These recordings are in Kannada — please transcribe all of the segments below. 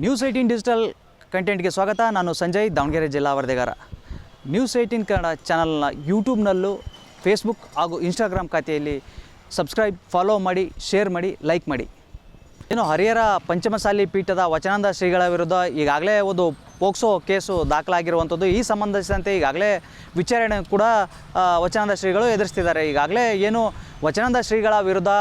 ನ್ಯೂಸ್ 18 ಡಿಜಿಟಲ್ ಕಂಟೆಂಟ್ಗೆ ಸ್ವಾಗತ. ನಾನು ಸಂಜಯ್, ದಾವಣಗೆರೆ ಜಿಲ್ಲಾ ವರದಿಗಾರ. ನ್ಯೂಸ್ 18 ಕನ್ನಡ ಚಾನಲ್ನ ಯೂಟ್ಯೂಬ್ನಲ್ಲೂ, ಫೇಸ್ಬುಕ್ ಹಾಗೂ ಇನ್ಸ್ಟಾಗ್ರಾಮ್ ಖಾತೆಯಲ್ಲಿ ಸಬ್ಸ್ಕ್ರೈಬ್, ಫಾಲೋ ಮಾಡಿ, ಶೇರ್ ಮಾಡಿ, ಲೈಕ್ ಮಾಡಿ. ಹರಿಹರ ಪಂಚಮಸಾಲಿ ಪೀಠದ ವಚನಾನಂದ ಶ್ರೀಗಳ ವಿರುದ್ಧ ಈಗಾಗಲೇ ಒಂದು ಪೋಕ್ಸೋ ಕೇಸು ದಾಖಲಾಗಿರುವಂಥದ್ದು. ಈ ಸಂಬಂಧಿಸಿದಂತೆ ಈಗಾಗಲೇ ವಿಚಾರಣೆ ಕೂಡ ವಚನಾನಂದ ಶ್ರೀಗಳು ಎದುರಿಸ್ತಿದ್ದಾರೆ. ಈಗಾಗಲೇ ವಚನಾನಂದ ಶ್ರೀಗಳ ವಿರುದ್ಧ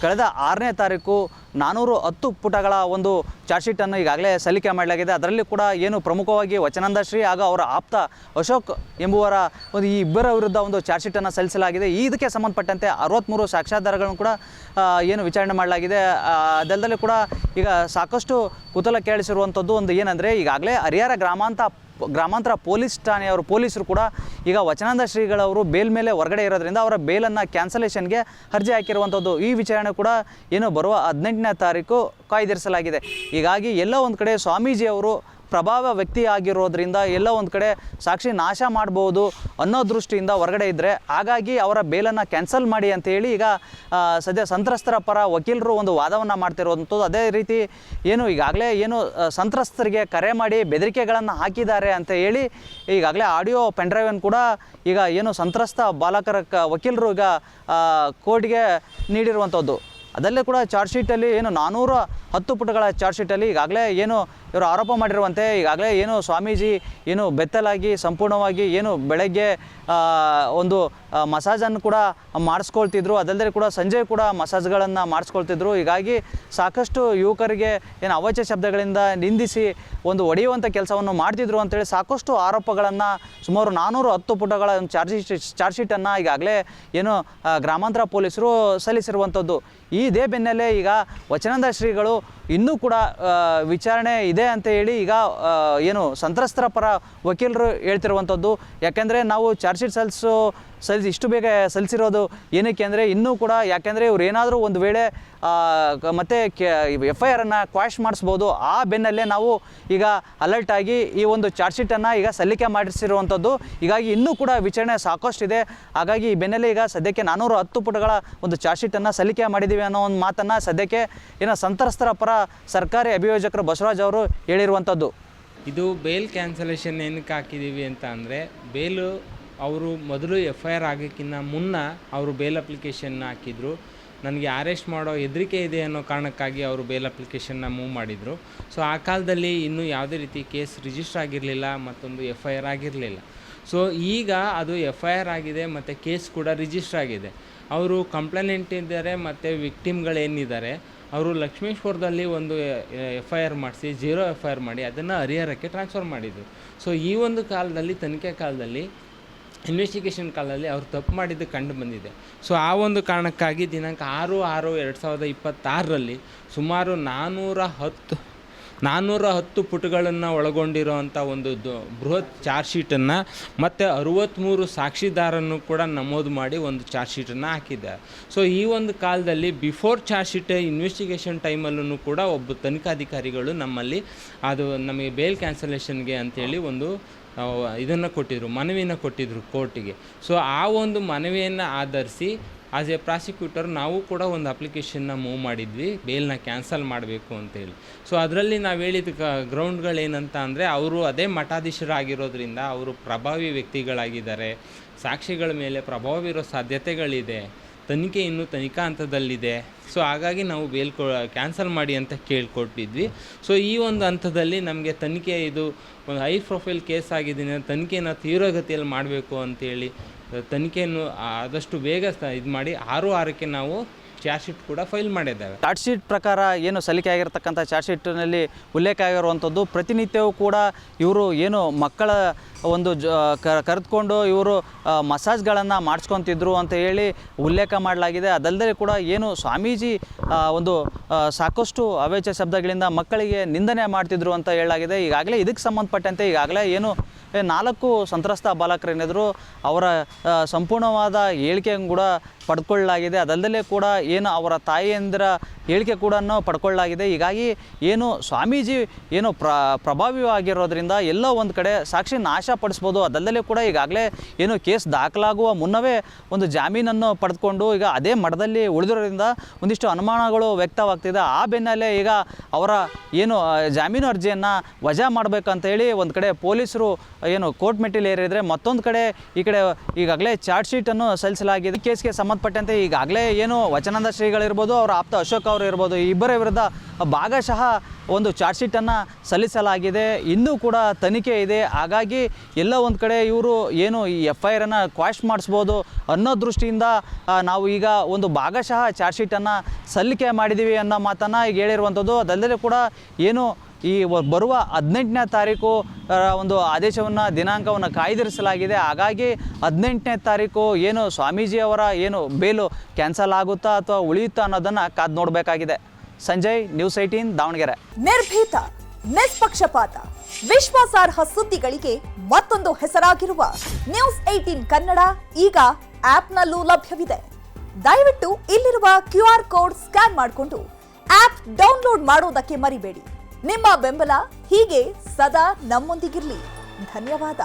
ಕಳೆದ 6ನೇ ತಾರೀಕು 410 ಪುಟಗಳ ಒಂದು ಚಾರ್ಜ್ ಶೀಟನ್ನು ಈಗಾಗಲೇ ಸಲ್ಲಿಕೆ ಮಾಡಲಾಗಿದೆ. ಅದರಲ್ಲಿ ಕೂಡ ಪ್ರಮುಖವಾಗಿ ವಚನಾನಂದ ಶ್ರೀ ಹಾಗೂ ಅವರ ಆಪ್ತ ಅಶೋಕ್ ಎಂಬುವರ ಈ ಇಬ್ಬರ ವಿರುದ್ಧ ಒಂದು ಚಾರ್ಜ್ ಶೀಟನ್ನು ಸಲ್ಲಿಸಲಾಗಿದೆ. ಇದಕ್ಕೆ ಸಂಬಂಧಪಟ್ಟಂತೆ 63 ಸಾಕ್ಷ್ಯಾಧಾರಗಳನ್ನು ಕೂಡ ವಿಚಾರಣೆ ಮಾಡಲಾಗಿದೆ. ಅದಲ್ಲದೆ ಕೂಡ ಈಗ ಸಾಕಷ್ಟು ಕುತೂಹಲ ಕೇಳಿಸಿರುವಂಥದ್ದು ಒಂದು ಏನಂದರೆ, ಈಗಾಗಲೇ ಹರಿಹರ ಗ್ರಾಮಾಂತರ ಪೊಲೀಸ್ ಠಾಣೆಯವರು ಪೊಲೀಸರು ಕೂಡ ಈಗ ವಚನಾನಂದ ಶ್ರೀಗಳವರು ಬೇಲ್ ಮೇಲೆ ಹೊರಗಡೆ ಇರೋದ್ರಿಂದ ಅವರ ಬೇಲನ್ನು ಕ್ಯಾನ್ಸಲೇಷನ್ಗೆ ಅರ್ಜಿ ಹಾಕಿರುವಂಥದ್ದು. ಈ ವಿಚಾರಣೆ ಕೂಡ ಬರುವ 18ನೇ ತಾರೀಕು ಕಾಯ್ದಿರಿಸಲಾಗಿದೆ. ಹೀಗಾಗಿ ಎಲ್ಲ ಒಂದು ಕಡೆ ಸ್ವಾಮೀಜಿಯವರು ಪ್ರಭಾವ ವ್ಯಕ್ತಿ ಆಗಿರೋದ್ರಿಂದ ಎಲ್ಲ ಒಂದು ಕಡೆ ಸಾಕ್ಷಿ ನಾಶ ಮಾಡ್ಬೋದು ಅನ್ನೋ ದೃಷ್ಟಿಯಿಂದ ಹೊರಗಡೆ ಇದ್ದರೆ, ಹಾಗಾಗಿ ಅವರ ಬೇಲನ್ನು ಕ್ಯಾನ್ಸಲ್ ಮಾಡಿ ಅಂತೇಳಿ ಈಗ ಸದ್ಯ ಸಂತ್ರಸ್ತರ ಪರ ವಕೀಲರು ಒಂದು ವಾದವನ್ನು ಮಾಡ್ತಿರುವಂಥದ್ದು. ಅದೇ ರೀತಿ ಈಗಾಗಲೇ ಸಂತ್ರಸ್ತರಿಗೆ ಕರೆ ಮಾಡಿ ಬೆದರಿಕೆಗಳನ್ನು ಹಾಕಿದ್ದಾರೆ ಅಂತ ಹೇಳಿ ಈಗಾಗಲೇ ಆಡಿಯೋ ಪೆನ್ಡ್ರೈವನ್ನು ಕೂಡ ಈಗ ಸಂತ್ರಸ್ತ ಬಾಲಕರ ವಕೀಲರು ಈಗ ಕೋರ್ಟ್ಗೆ ನೀಡಿರುವಂಥದ್ದು. ಅದಲ್ಲೇ ಕೂಡ ಚಾರ್ಜ್ ಶೀಟಲ್ಲಿ 410 ಪುಟಗಳ ಚಾರ್ಜ್ ಶೀಟಲ್ಲಿ ಈಗಾಗಲೇ ಇವರು ಆರೋಪ ಮಾಡಿರುವಂತೆ ಈಗಾಗಲೇ ಸ್ವಾಮೀಜಿ ಬೆತ್ತಲಾಗಿ ಸಂಪೂರ್ಣವಾಗಿ ಬೆಳಗ್ಗೆ ಒಂದು ಮಸಾಜನ್ನು ಕೂಡ ಮಾಡಿಸ್ಕೊಳ್ತಿದ್ರು. ಅದಲ್ಲದೆ ಕೂಡ ಸಂಜೆ ಕೂಡ ಮಸಾಜ್ಗಳನ್ನು ಮಾಡಿಸ್ಕೊಳ್ತಿದ್ರು. ಹೀಗಾಗಿ ಸಾಕಷ್ಟು ಯುವಕರಿಗೆ ಅವಾಚ್ಯ ಶಬ್ದಗಳಿಂದ ನಿಂದಿಸಿ ಒಂದು ಹೊಡೆಯುವಂಥ ಕೆಲಸವನ್ನು ಮಾಡ್ತಿದ್ರು ಅಂತೇಳಿ ಸಾಕಷ್ಟು ಆರೋಪಗಳನ್ನು ಸುಮಾರು 410 ಪುಟಗಳ ಒಂದು ಚಾರ್ಜ್ ಶೀಟನ್ನು ಈಗಾಗಲೇ ಗ್ರಾಮಾಂತರ ಪೊಲೀಸರು ಸಲ್ಲಿಸಿರುವಂಥದ್ದು. ಇದೇ ಬೆನ್ನಲ್ಲೇ ಈಗ ವಚನಾನಂದ ಶ್ರೀಗಳು ಇನ್ನೂ ಕೂಡ ವಿಚಾರಣೆ ಇದೆ ಅಂತ ಹೇಳಿ ಈಗ ಸಂತ್ರಸ್ತರ ಪರ ವಕೀಲರು ಹೇಳ್ತಿರುವಂಥದ್ದು. ಯಾಕೆಂದರೆ ನಾವು ಚಾರ್ಜ್ ಶೀಟ್ ಇಷ್ಟು ಬೇಗ ಸಲ್ಲಿಸಿರೋದು ಏನಕ್ಕೆ ಅಂದರೆ, ಇನ್ನೂ ಕೂಡ ಯಾಕೆಂದರೆ ಇವ್ರು ಏನಾದರೂ ಒಂದು ವೇಳೆ ಮತ್ತೆ FIR ಕ್ವಾಶ್ ಮಾಡಿಸ್ಬೋದು. ಆ ಬೆನ್ನಲ್ಲೇ ನಾವು ಈಗ ಅಲರ್ಟ್ ಆಗಿ ಈ ಒಂದು ಚಾರ್ಜ್ ಶೀಟನ್ನು ಈಗ ಸಲ್ಲಿಕೆ ಮಾಡಿಸಿರುವಂಥದ್ದು. ಹೀಗಾಗಿ ಇನ್ನೂ ಕೂಡ ವಿಚಾರಣೆ ಸಾಕಷ್ಟಿದೆ. ಹಾಗಾಗಿ ಈ ಬೆನ್ನಲ್ಲೇ ಈಗ ಸದ್ಯಕ್ಕೆ 410 ಪುಟಗಳ ಒಂದು ಚಾರ್ಜ್ ಶೀಟನ್ನು ಸಲ್ಲಿಕೆ ಮಾಡಿದ್ದೀವಿ ಅನ್ನೋ ಒಂದು ಮಾತನ್ನು ಸದ್ಯಕ್ಕೆ ಸಂತ್ರಸ್ತರ ಪರ ಸರ್ಕಾರಿ ಅಭಿಯೋಜಕರು ಬಸವರಾಜ್ ಅವರು ಹೇಳಿರುವಂಥದ್ದು. ಇದು ಬೇಲ್ ಕ್ಯಾನ್ಸಲೇಷನ್ ಏನಕ್ಕೆ ಹಾಕಿದ್ದೀವಿ ಅಂತ ಅಂದರೆ, ಬೇಲು ಅವರು ಮೊದಲು FIR ಆಗೋಕ್ಕಿಂತ ಮುನ್ನ ಅವರು ಬೇಲ್ ಅಪ್ಲಿಕೇಶನ್ನ ಹಾಕಿದರು. ನನಗೆ ಅರೆಸ್ಟ್ ಮಾಡೋ ಹೆದರಿಕೆ ಇದೆ ಅನ್ನೋ ಕಾರಣಕ್ಕಾಗಿ ಅವರು ಬೇಲ್ ಅಪ್ಲಿಕೇಶನ್ನ ಮೂವ್ ಮಾಡಿದರು. ಸೊ ಆ ಕಾಲದಲ್ಲಿ ಇನ್ನೂ ಯಾವುದೇ ರೀತಿ ಕೇಸ್ ರಿಜಿಸ್ಟರ್ ಆಗಿರಲಿಲ್ಲ, ಮತ್ತೊಂದು FIR ಆಗಿರಲಿಲ್ಲ. ಸೊ ಈಗ ಅದು FIR ಆಗಿದೆ ಮತ್ತು ಕೇಸ್ ಕೂಡ ರಿಜಿಸ್ಟರ್ ಆಗಿದೆ. ಅವರು ಕಂಪ್ಲೇಂಟ್ ಇದ್ದಾರೆ ಮತ್ತು ವಿಕ್ಟಿಮ್ಗಳೇನಿದ್ದಾರೆ ಅವರು ಲಕ್ಷ್ಮೇಶ್ವರದಲ್ಲಿ ಒಂದು FIR ಮಾಡಿಸಿ 0 FIR ಮಾಡಿ ಅದನ್ನು ಹರಿಹರಕ್ಕೆ ಟ್ರಾನ್ಸ್ಫರ್ ಮಾಡಿದರು. ಸೊ ಈ ಒಂದು ಕಾಲದಲ್ಲಿ ತನಿಖೆ ಕಾಲದಲ್ಲಿ ಇನ್ವೆಸ್ಟಿಗೇಷನ್ ಕಾಲದಲ್ಲಿ ಅವರು ತಪ್ಪು ಮಾಡಿದ್ದು ಕಂಡು ಬಂದಿದೆ. ಸೊ ಆ ಒಂದು ಕಾರಣಕ್ಕಾಗಿ ದಿನಾಂಕ 6/6/2026ರಲ್ಲಿ ಸುಮಾರು 410 ಪುಟಗಳನ್ನು ಒಳಗೊಂಡಿರೋವಂಥ ಒಂದು ಬೃಹತ್ ಚಾರ್ಜ್ ಶೀಟನ್ನು ಮತ್ತು 63 ಸಾಕ್ಷಿದಾರನ್ನು ಕೂಡ ನಮೂದು ಮಾಡಿ ಒಂದು ಚಾರ್ಜ್ ಶೀಟನ್ನು ಹಾಕಿದ್ದಾರೆ. ಸೊ ಈ ಒಂದು ಕಾಲದಲ್ಲಿ ಬಿಫೋರ್ ಚಾರ್ಜ್ ಶೀಟ್ ಇನ್ವೆಸ್ಟಿಗೇಷನ್ ಟೈಮಲ್ಲೂ ಕೂಡ ಒಬ್ಬ ತನಿಖಾಧಿಕಾರಿಗಳು ನಮ್ಮಲ್ಲಿ ಅದು ನಮಗೆ ಬೇಲ್ ಕ್ಯಾನ್ಸಲೇಷನ್ಗೆ ಅಂಥೇಳಿ ಒಂದು ಇದನ್ನು ಕೊಟ್ಟಿದ್ದರು, ಮನವಿಯನ್ನು ಕೊಟ್ಟಿದ್ದರು ಕೋರ್ಟಿಗೆ. ಸೊ ಆ ಒಂದು ಮನವಿಯನ್ನು ಆಧರಿಸಿ ಆಸ್ ಎ ಪ್ರಾಸಿಕ್ಯೂಟರ್ ನಾವು ಕೂಡ ಒಂದು ಅಪ್ಲಿಕೇಶನ್ನ ಮೂವ್ ಮಾಡಿದ್ವಿ, ಬೇಲ್ನ ಕ್ಯಾನ್ಸಲ್ ಮಾಡಬೇಕು ಅಂತೇಳಿ. ಸೊ ಅದರಲ್ಲಿ ನಾವು ಹೇಳಿದ ಗ್ರೌಂಡ್ಗಳೇನಂತ ಅಂದರೆ, ಅವರು ಅದೇ ಮಠಾಧೀಶರಾಗಿರೋದ್ರಿಂದ ಅವರು ಪ್ರಭಾವಿ ವ್ಯಕ್ತಿಗಳಾಗಿದ್ದಾರೆ, ಸಾಕ್ಷಿಗಳ ಮೇಲೆ ಪ್ರಭಾವ ಬೀರೋ ಸಾಧ್ಯತೆಗಳಿದೆ, ತನಿಖೆ ಇನ್ನೂ ತನಿಖಾ ಹಂತದಲ್ಲಿದೆ. ಸೊ ಹಾಗಾಗಿ ನಾವು ಬೇಲ್ ಕ್ಯಾನ್ಸಲ್ ಮಾಡಿ ಅಂತ ಕೇಳ್ಕೊಟ್ಟಿದ್ವಿ. ಸೊ ಈ ಒಂದು ಹಂತದಲ್ಲಿ ನಮಗೆ ತನಿಖೆ ಇದು ಒಂದು ಹೈ ಪ್ರೊಫೈಲ್ ಕೇಸ್ ಆಗಿದ್ದೀನಿ, ತನಿಖೆಯನ್ನು ತೀವ್ರಗತಿಯಲ್ಲಿ ಮಾಡಬೇಕು ಅಂತೇಳಿ ತನಿಖೆಯನ್ನು ಆದಷ್ಟು ಬೇಗ ಇದು ಮಾಡಿ 6/6ಕ್ಕೆ ನಾವು ಚಾರ್ಜ್ ಶೀಟ್ ಕೂಡ ಫೈಲ್ ಮಾಡಿದ್ದೇವೆ. ಚಾರ್ಜ್ ಶೀಟ್ ಪ್ರಕಾರ ಸಲ್ಲಿಕೆ ಆಗಿರತಕ್ಕಂಥ ಚಾರ್ಜ್ ಶೀಟ್ನಲ್ಲಿ ಉಲ್ಲೇಖ ಆಗಿರುವಂಥದ್ದು, ಪ್ರತಿನಿತ್ಯವೂ ಕೂಡ ಇವರು ಮಕ್ಕಳ ಒಂದು ಕರೆದುಕೊಂಡು ಇವರು ಮಸಾಜ್ಗಳನ್ನು ಮಾಡಿಸ್ಕೊತಿದ್ರು ಅಂತ ಹೇಳಿ ಉಲ್ಲೇಖ ಮಾಡಲಾಗಿದೆ. ಅದಲ್ಲದೆ ಕೂಡ ಸ್ವಾಮೀಜಿ ಒಂದು ಸಾಕಷ್ಟು ಅವೇಚ್ಯ ಶಬ್ದಗಳಿಂದ ಮಕ್ಕಳಿಗೆ ನಿಂದನೆ ಮಾಡ್ತಿದ್ರು ಅಂತ ಹೇಳಲಾಗಿದೆ. ಈಗಾಗಲೇ ಇದಕ್ಕೆ ಸಂಬಂಧಪಟ್ಟಂತೆ ಈಗಾಗಲೇ 4 ಸಂತ್ರಸ್ತ ಬಾಲಕರೇನಿದ್ರು ಅವರ ಸಂಪೂರ್ಣವಾದ ಹೇಳಿಕೆಯನ್ನು ಕೂಡ ಪಡೆದುಕೊಳ್ಳಲಾಗಿದೆ. ಅದಲ್ಲದೆ ಕೂಡ ಏನು ಅವರ ತಾಯಿಯಂದಿರ ಹೇಳಿಕೆ ಕೂಡ ಪಡ್ಕೊಳ್ಳಲಾಗಿದೆ. ಹೀಗಾಗಿ ಏನು ಸ್ವಾಮೀಜಿ ಏನು ಪ್ರಭಾವಿಯಾಗಿರೋದ್ರಿಂದ ಎಲ್ಲೋ ಒಂದು ಕಡೆ ಸಾಕ್ಷಿ ನಾಶಪಡಿಸ್ಬೋದು. ಅದಲ್ಲದೆ ಕೂಡ ಈಗಾಗಲೇ ಏನು ಕೇಸ್ ದಾಖಲಾಗುವ ಮುನ್ನವೇ ಒಂದು ಜಾಮೀನನ್ನು ಪಡೆದುಕೊಂಡು ಈಗ ಅದೇ ಮಠದಲ್ಲಿ ಉಳಿದಿರೋದ್ರಿಂದ ಒಂದಿಷ್ಟು ಅನುಮಾನಗಳು ವ್ಯಕ್ತವಾಗ್ತಿದೆ. ಆ ಬೆನ್ನಲ್ಲೇ ಈಗ ಅವರ ಏನು ಜಾಮೀನು ಅರ್ಜಿಯನ್ನು ವಜಾ ಮಾಡಬೇಕಂತ ಹೇಳಿ ಒಂದು ಕಡೆ ಪೊಲೀಸರು ಏನು ಕೋರ್ಟ್ ಮೆಟ್ಟಿಲು ಏರಿದರೆ, ಮತ್ತೊಂದು ಕಡೆ ಈ ಕಡೆ ಈಗಾಗಲೇ ಚಾರ್ಜ್ ಶೀಟನ್ನು ಸಲ್ಲಿಸಲಾಗಿದೆ. ಕೇಸ್ಗೆ ಸಂಬಂಧಪಟ್ಟಂತೆ ಈಗಾಗಲೇ ಏನು ವಚನಾನಂದ ಶ್ರೀಗಳಿರ್ಬೋದು, ಅವರ ಆಪ್ತ ಅಶೋಕ್ ಅವರು ಇರ್ಬೋದು, ಇಬ್ಬರ ವಿರುದ್ಧ ಭಾಗಶಃ ಒಂದು ಚಾರ್ಜ್ ಶೀಟನ್ನು ಸಲ್ಲಿಸಲಾಗಿದೆ. ಇನ್ನೂ ಕೂಡ ತನಿಖೆ ಇದೆ. ಹಾಗಾಗಿ ಎಲ್ಲ ಒಂದು ಕಡೆ ಇವರು ಏನು ಈ FIR ಅನ್ನು ಕ್ವಾಶ್ ಮಾಡಿಸ್ಬೋದು ಅನ್ನೋ ದೃಷ್ಟಿಯಿಂದ ನಾವು ಈಗ ಒಂದು ಭಾಗಶಃ ಚಾರ್ಜ್ ಶೀಟನ್ನು ಸಲ್ಲಿಕೆ ಮಾಡಿದ್ದೀವಿ ಅನ್ನೋ ಮಾತನ್ನು ಈಗ ಹೇಳಿರುವಂಥದ್ದು. ಅದಲ್ಲದೆ ಕೂಡ ಏನು ಈ ಬರುವ 18ನೇ ತಾರೀಕು ಒಂದು ಆದೇಶವನ್ನು ದಿನಾಂಕವನ್ನು ಕಾಯ್ದಿರಿಸಲಾಗಿದೆ. ಹಾಗಾಗಿ 18ನೇ ತಾರೀಕು ಏನು ಸ್ವಾಮೀಜಿಯವರ ಏನು ಬೇಲು ಕ್ಯಾನ್ಸಲ್ ಆಗುತ್ತಾ ಅಥವಾ ಉಳಿಯುತ್ತಾ ಅನ್ನೋದನ್ನು ಕಾದು ನೋಡಬೇಕಾಗಿದೆ. ಸಂಜಯ್, ನ್ಯೂಸ್ 18 ದಾವಣಗೆರೆ. ನಿರ್ಭೀತ, ನಿಷ್ಪಕ್ಷಪಾತ, ವಿಶ್ವಾಸಾರ್ಹ ಸುದ್ದಿಗಳಿಗೆ ಮತ್ತೊಂದು ಹೆಸರಾಗಿರುವ ನ್ಯೂಸ್ 18 ಕನ್ನಡ ಈಗ ಆಪ್ನಲ್ಲೂ ಲಭ್ಯವಿದೆ. ದಯವಿಟ್ಟು ಇಲ್ಲಿರುವ QR ಕೋಡ್ ಸ್ಕ್ಯಾನ್ ಮಾಡಿಕೊಂಡು ಆಪ್ ಡೌನ್ಲೋಡ್ ಮಾಡೋದಕ್ಕೆ ಮರಿಬೇಡಿ. ನಿಮ್ಮ ಬೆಂಬಲ ಹೀಗೆ ಸದಾ ನಮ್ಮೊಂದಿಗಿರಲಿ. ಧನ್ಯವಾದ.